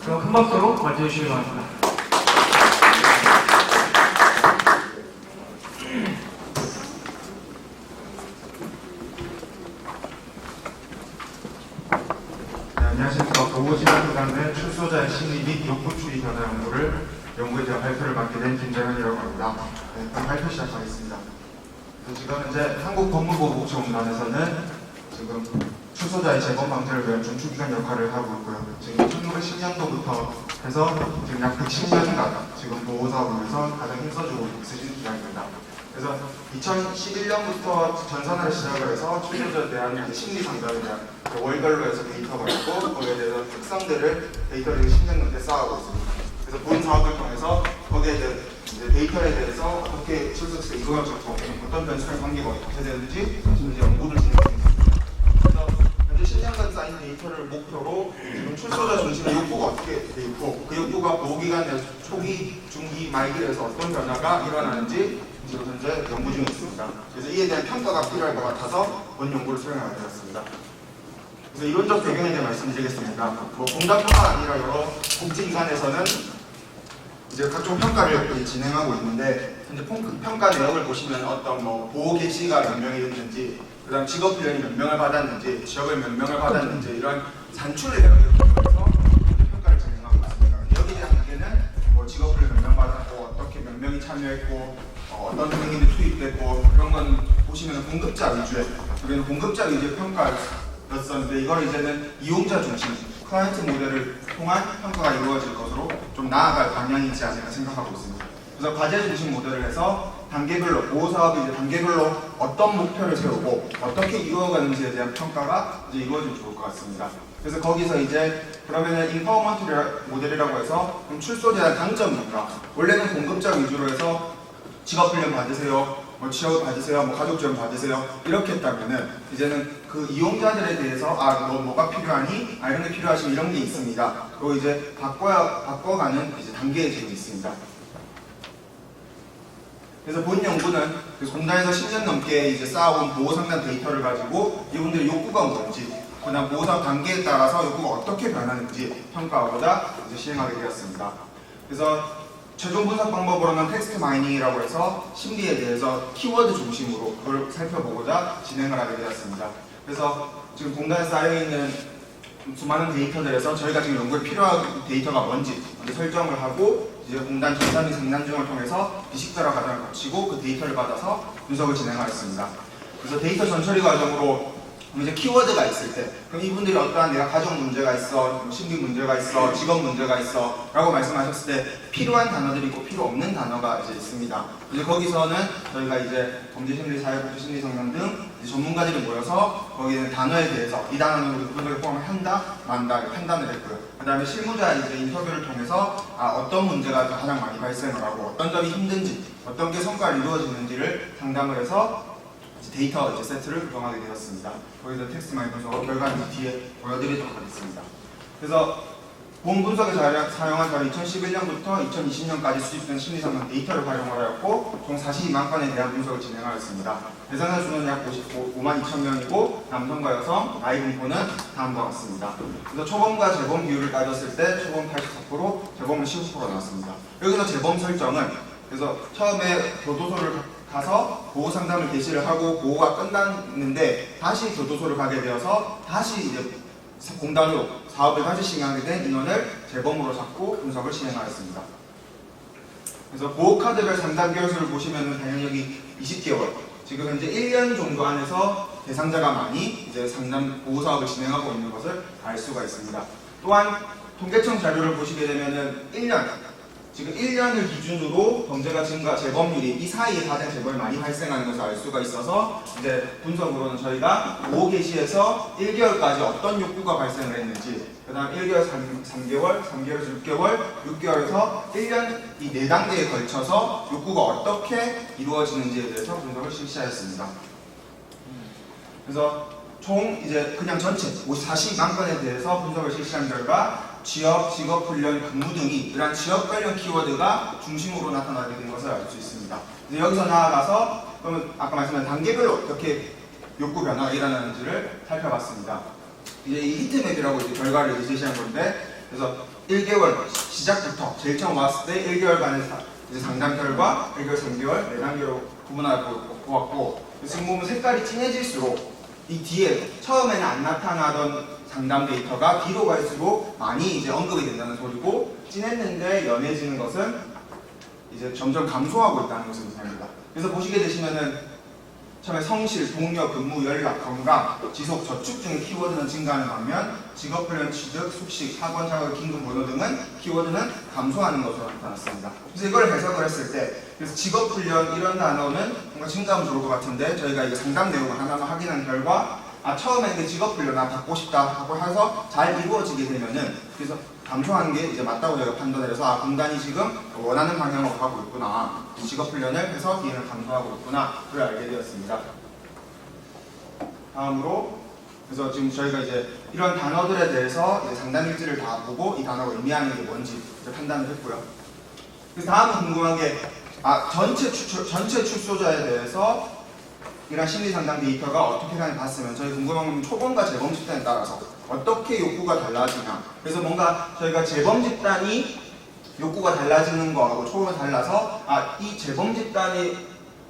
그럼 큰 박수로 맞이해주시기 바랍니다. 안녕하십니까. 보호진학교단의 출소자의 심리 및 욕구추이 변화 연구를 연구에 대한 발표를 맡게 된 김재현이라고 합니다. 네, 그럼 발표 시작하겠습니다. 지금 이제 한국법무부 복지공단에서는 지금 출소자의 재범 방지를 위한 중추기관 역할을 하고 있고요. 지금 1910년도부터 해서 지금 약 110년간 지금 보호사업을 위해서 가장 힘써주고 있으신 기관입니다. 그래서 2011년부터 전산화를 시작을 해서 출소자에 대한 심리 상담에 대한 월별로 해서 데이터가 있고 거기에 대해서 특성들을 데이터를 10년 넘게 쌓아오고 있습니다. 그래서 본 사업을 통해서 거기에 대한 이제 데이터에 대해서 어떻게 출소자가 이루어졌고 어떤 변수랑 관계가 어떻게 되는지 지금 이제 연구를 진행 중입니다. 그래서 현재 10년간 쌓인 데이터를 목표로 지금 출소자 중심의 욕구가 어떻게 돼 있고 그 욕구가 보호기간 내 초기, 중기, 말기에서 어떤 변화가 일어나는지 지금 현재 연구 중에 있습니다. 그래서 이에 대한 평가가 필요할 것 같아서 본 연구를 수행하게 되었습니다. 그래서 이론적 배경에 대해 말씀드리겠습니다. 뭐 공단뿐만 아니라 여러 복지기관에서는 이제 각종 평가를 진행하고 있는데 현재 평가 내역을 보시면 어떤 뭐 보호 개시가 몇 명이 됐는지 그다음 직업 훈련이 몇 명을 받았는지 지역을 몇 명을 받았는지 이런 산출 내역을 통해서 평가를 진행하고 있습니다. 여기에 대한 관계는 뭐 직업 훈련 몇 명 받았고 어떻게 몇 명이 참여했고 어떤 선생님이 투입됐고 그런 건 보시면 공급자 위주의 여기는 공급자 위주의 평가였었는데 이걸 이제는 이용자 중심 클라이언트 모델을 통한 평가가 이루어질 것으로 좀 나아갈 방향이지 않을까 생각하고 있습니다. 그래서 과제 중심 모델을 해서 단계별로 보호사업이 이제 단계별로 어떤 목표를 세우고 어떻게 이루어가는지에 대한 평가가 이제 이루어지면 좋을 것 같습니다. 그래서 거기서 이제 그러면은 인파워먼트 모델이라고 해서 그럼 출소에 대한 강점이 뭔가 원래는 공급자 위주로 해서 직업훈련 받으세요, 뭐 취업 받으세요, 뭐 가족 지원 받으세요 이렇게 했다면은 이제는 그 이용자들에 대해서 너 뭐가 필요하니? 이런 게 필요하시면 이런 게 있습니다. 그리고 이제 바꿔가는 이제 단계에 지금 있습니다. 그래서 본 연구는 공단에서 10년 넘게 이제 쌓아온 보호상담 데이터를 가지고 이분들의 욕구가 뭔지, 그다음 보호사업 단계에 따라서 욕구가 어떻게 변하는지 평가하고자 이제 시행하게 되었습니다. 그래서 최종 분석 방법으로는 텍스트 마이닝이라고 해서 심리에 대해서 키워드 중심으로 그걸 살펴보고자 진행을 하게 되었습니다. 그래서 지금 공단에 쌓여있는 수많은 데이터들에서 저희가 지금 연구에 필요한 데이터가 뭔지 먼저 설정을 하고 이제 공단 전산 및 상담중을 통해서 비식별화 과정을 거치고 그 데이터를 받아서 분석을 진행하였습니다. 그래서 데이터 전처리 과정으로 이제 키워드가 있을 때 그럼 이분들이 어떠한 내가 가정 문제가 있어, 심리 문제가 있어, 직업 문제가 있어 라고 말씀하셨을 때 필요한 단어들이 있고 필요 없는 단어가 이제 있습니다. 이제 거기서는 저희가 이제 범죄심리, 사회복지심리 상담 등 전문가들이 모여서 거기는 단어에 대해서 이 단어는 분석에 포함을 한다, 만다 판단을 했고요. 그 다음에 실무자 이제 인터뷰를 통해서 어떤 문제가 가장 많이 발생을 하고 어떤 점이 힘든지 어떤 게 성과를 이루어지는지를 상담을 해서 데이터 이제 세트를 구성하게 되었습니다. 거기서 텍스트 마이닝 분석 결과는 뒤에 보여드리도록 하겠습니다. 그래서 본 분석에 사용한 저는 2011년부터 2020년까지 수집된 심리상담 데이터를 활용하였고 총 42만 건에 대한 분석을 진행하였습니다. 대상자 수는 약 5만 2천 명이고 남성과 여성, 나이 분포는 다음과 같습니다. 그래서 초범과 재범 비율을 따졌을 때 초범 84%, 재범은 15% 나왔습니다. 여기서 재범 설정은 그래서 처음에 교도소를 가서 보호 상담을 개시를 하고 보호가 끝났는데 다시 교도소를 가게 되어서 다시 이제 공단으로 사업을 다시 시행하게 된 인원을 재범으로 잡고 분석을 시행하였습니다. 그래서 보호 카드별 상담 개월 수를 보시면은 당연히 여기 20개월 지금 현재 1년 정도 안에서 대상자가 많이 이제 상담 보호 사업을 진행하고 있는 것을 알 수가 있습니다. 또한 통계청 자료를 보시게 되면은 1년 지금 1년을 기준으로 범죄가 증가, 재범률이 이 사이에 가장 재범이 많이 발생하는 것을 알 수가 있어서 이제 분석으로는 저희가 보호 개시에서 1개월까지 어떤 욕구가 발생을 했는지 그 다음 1개월, 3개월, 3개월에서 6개월, 6개월에서 1년 이 4단계에 걸쳐서 욕구가 어떻게 이루어지는지에 대해서 분석을 실시하였습니다. 그래서 총 이제 그냥 전체 42만 건에 대해서 분석을 실시한 결과 취업, 직업훈련, 근무 등이 이러한 지역 관련 키워드가 중심으로 나타나게 된 것을 알 수 있습니다. 이제 여기서 나아가서 그러면 아까 말씀드린 단계별로 어떻게 욕구 변화가 일어나는지를 살펴봤습니다. 이제 이 히트맵이라고 이제 결과를 제시한 건데 그래서 1개월 시작부터 제일 처음 왔을 때 1개월간의 이제 상담 결과 1개월, 3개월, 4단계로 구분하고 보았고 지금 보면 색깔이 진해질수록 이 뒤에 처음에는 안 나타나던 상담 데이터가 뒤로 갈수록 많이 이제 언급이 된다는 소리고 진했는데 연해지는 것은 이제 점점 감소하고 있다는 것을 의미합니다. 그래서 보시게 되시면은 처음에 성실, 동료, 근무, 연락, 건강, 지속, 저축 등의 키워드는 증가하는 반면 직업훈련, 취득, 숙식, 학원, 자격, 긴급 번호 등은 키워드는 감소하는 것으로 나타났습니다. 그래서 이걸 해석을 했을 때 그래서 직업훈련 이런 단어는 뭔가 증가하면 좋을 것 같은데 저희가 이제 상담 내용을 하나만 확인한 결과 처음에 이제 직업훈련 받고 싶다 하고 해서 잘 이루어지게 되면은 그래서 감소하는 게 이제 맞다고 저희가 판단을 해서 공단이 지금 원하는 방향으로 가고 있구나. 직업훈련을 해서 뒤에는 감소하고 있구나. 그걸 알게 되었습니다. 다음으로 그래서 지금 저희가 이제 이런 단어들에 대해서 이제 상담 일지를 다 보고 이 단어가 의미하는 게 뭔지 이제 판단을 했고요. 그래서 다음 궁금한 게 전체 출소자에 대해서 이런 심리 상담 데이터가 어떻게 하는지 봤으면 저희 궁금한 건 초범과 재범 집단에 따라서 어떻게 욕구가 달라지냐. 그래서 뭔가 저희가 재범 집단이 욕구가 달라지는 거하고 초범이 달라서 이 재범 집단이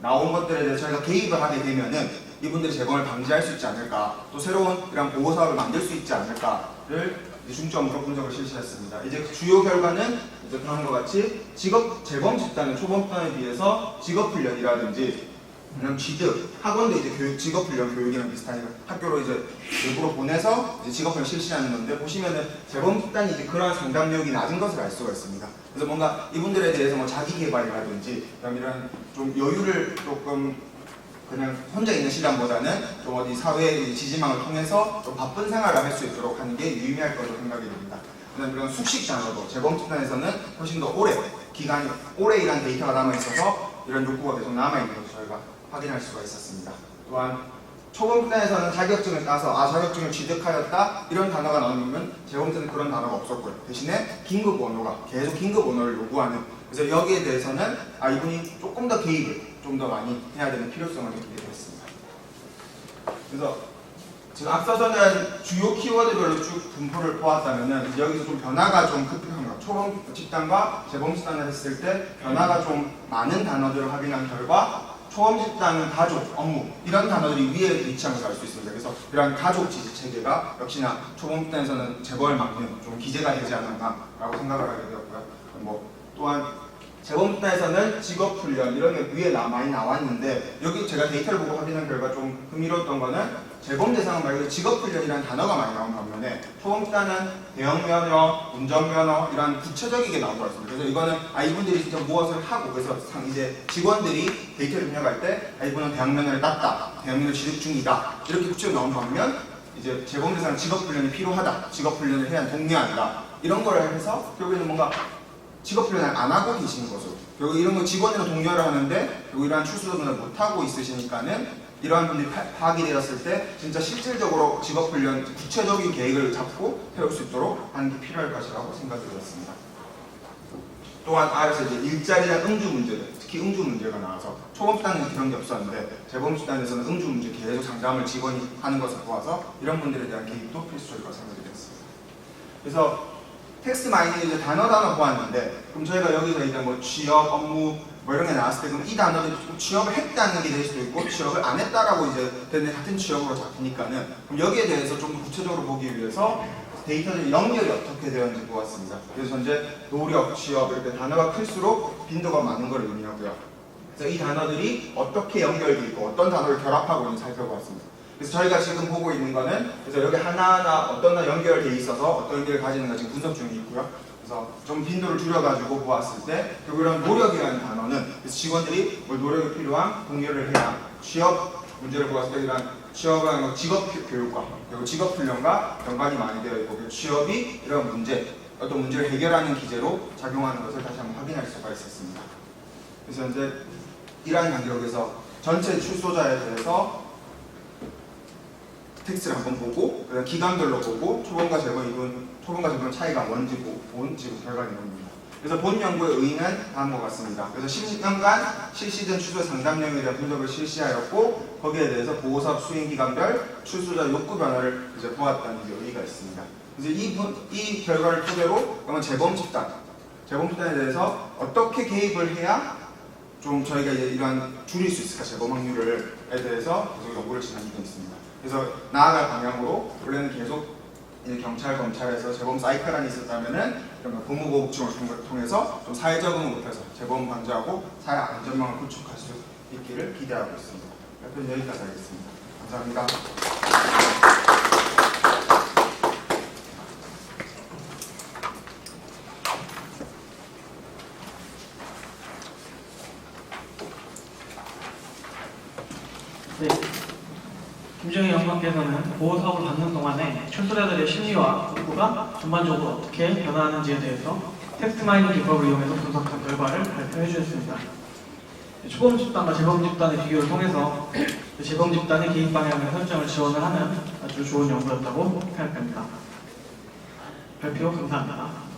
나온 것들에 대해서 저희가 개입을 하게 되면은 이분들이 재범을 방지할 수 있지 않을까, 또 새로운 이런 보호 사업을 만들 수 있지 않을까를 중점으로 분석을 실시했습니다. 이제 주요 결과는 이제 다음과 같이 재범 집단은 초범 집단에 비해서 직업훈련이라든지 그냥 취득, 학원도 이제 직업훈련 교육이랑 비슷하니까 학교로 이제 외부로 보내서 이제 직업훈련 실시하는 건데 보시면은 재범 집단이 이제 그러한 상담력이 낮은 것을 알 수가 있습니다. 그래서 뭔가 이분들에 대해서 뭐 자기 개발이라든지 이런 좀 여유를 조금 그냥 혼자 있는 시간보다는 좀 어디 사회의 지지망을 통해서 좀 바쁜 생활을 할 수 있도록 하는 게 유의미할 거로 생각이 됩니다. 그다음 이런 숙식 단어도 재범 집단에서는 훨씬 더 오래 일한 데이터가 남아 있어서 이런 욕구가 계속 남아 있는 것을 저희가 확인할 수가 있었습니다. 또한 초범 집단에서는 자격증을 따서 자격증을 취득하였다 이런 단어가 나오면 재범 집단은 그런 단어가 없었고요. 대신에 긴급 번호가 계속 긴급 번호를 요구하는 그래서 여기에 대해서는 이분이 조금 더 개입을 좀 더 많이 해야 되는 필요성을 느끼게 되었습니다. 그래서 지금 앞서서는 주요 키워드별로 쭉 분포를 보았다면은 여기서 좀 변화가 좀 급격한가 초범 집단과 재범 집단을 했을 때 변화가 좀 많은 단어들을 확인한 결과 초범 집단은 가족, 업무 이런 단어들이 위에 위치한 것을 알 수 있습니다. 그래서 이러한 가족 지지 체계가 역시나 초범 집단에서는 재벌 막는 좀 기재가 되지 않았나라고 생각을 하게 되었고요. 또한 재범 집단에서는 직업훈련 이런 게 위에 많이 나왔는데 여기 제가 데이터를 보고 확인한 결과 좀 흥미로웠던 거는 재범 대상은 말고 직업훈련이라는 단어가 많이 나온 반면에 초범 집단은 대형면허, 운전면허 이런 구체적이게 나온 것 같습니다. 그래서 이거는 이분들이 진짜 무엇을 하고 그래서 이제 직원들이 데이터를 입력할 때 이분은 대학면허를 땄다, 대학면허 취득 중이다 이렇게 구체적으로 나온 반면 이제 재범 대상은 직업훈련이 필요하다, 직업훈련을 해야 동의한다 이런 걸 해서 결국에는 뭔가 직업훈련을 안 하고 계신 거죠. 결국 이런 거 직원으로 동료를 하는데 결국 이러한 출소전을 못 하고 있으시니까는 이러한 분들이 파악이 되었을 때 진짜 실질적으로 직업훈련 구체적인 계획을 잡고 해올 수 있도록 하는 게 필요할 것이라고 생각이 들었습니다. 또한 이제 일자리랑 음주 문제들, 특히 음주 문제가 나와서 초범 집단은 그런 게 없었는데 재범 집단에서는 음주 문제 계속 상담을 직원이 하는 것을 보아서 이런 분들에 대한 개입도 필수적일 것 생각이 되었습니다. 그래서 텍스트 마이닝 이제 단어 보았는데 그럼 저희가 여기서 이제 취업, 업무 이런 게 나왔을 때 그럼 이 단어들이 취업을 했다는 게 될 수도 있고 취업을 안 했다라고 이제 되는 같은 취업으로 잡히니까는 그럼 여기에 대해서 좀 더 구체적으로 보기 위해서 데이터들 연결이 어떻게 되었는지 보았습니다. 그래서 현재 노력, 취업 이렇게 단어가 클수록 빈도가 많은 걸 의미하고요. 그래서 이 단어들이 어떻게 연결되어 있고 어떤 단어를 결합하고 있는지 살펴보았습니다. 그래서 저희가 지금 보고 있는 거는 그래서 여기 하나하나 어떤 연결되어 있어서 어떤 연결을 가지는가 지금 분석 중에 있고요. 그래서 좀 빈도를 줄여가지고 보았을 때 결국 이런 노력이라는 단어는 그래서 직원들이 노력이 필요한 공유를 해야 취업 문제를 보았을 때 이런 취업은 직업 교육과 그리고 직업 훈련과 연관이 많이 되어 있고 취업이 이런 어떤 문제를 해결하는 기제로 작용하는 것을 다시 한번 확인할 수가 있었습니다. 그래서 이제 이러한 관계에서 전체 출소자에 대해서 텍스트를 한번 보고 그다음 기간별로 보고 초범과 재범 차이가 뭔지 본 지금 결과 내용입니다. 그래서 본 연구의 의의는 다음과 같습니다. 그래서 10년간 실시된 출소 상담 내용에 대한 분석을 실시하였고 거기에 대해서 보호사업 수행 기간별 출소자 욕구 변화를 이제 보았다는 의의가 있습니다. 그래서 이 결과를 토대로 그러면 재범 집단에 대해서 어떻게 개입을 해야 좀 저희가 이제 이러한 줄일 수 있을까, 재범 확률에 대해서 계속 연구를 진행 중에 있습니다. 그래서 나아갈 방향으로 원래는 계속 이제 경찰, 검찰에서 재범 사이클란이 있었다면은 법무보호복지원을 통해서 좀 사회 적응을 못해서 재범 방지하고 사회 안전망을 구축할 수 있기를 기대하고 있습니다. 발표는 여기까지 하겠습니다. 감사합니다. 네. 김정희 연구원께서는 보호사업을 받는 동안에 출소자들의 심리와 욕구가 전반적으로 어떻게 변화하는지에 대해서 텍스트 마이닝 기법을 이용해서 분석한 결과를 발표해 주셨습니다. 초범 집단과 재범 집단의 비교를 통해서 재범 집단의 개입 방향의 설정을 지원을 하는 아주 좋은 연구였다고 생각합니다. 발표 감사합니다.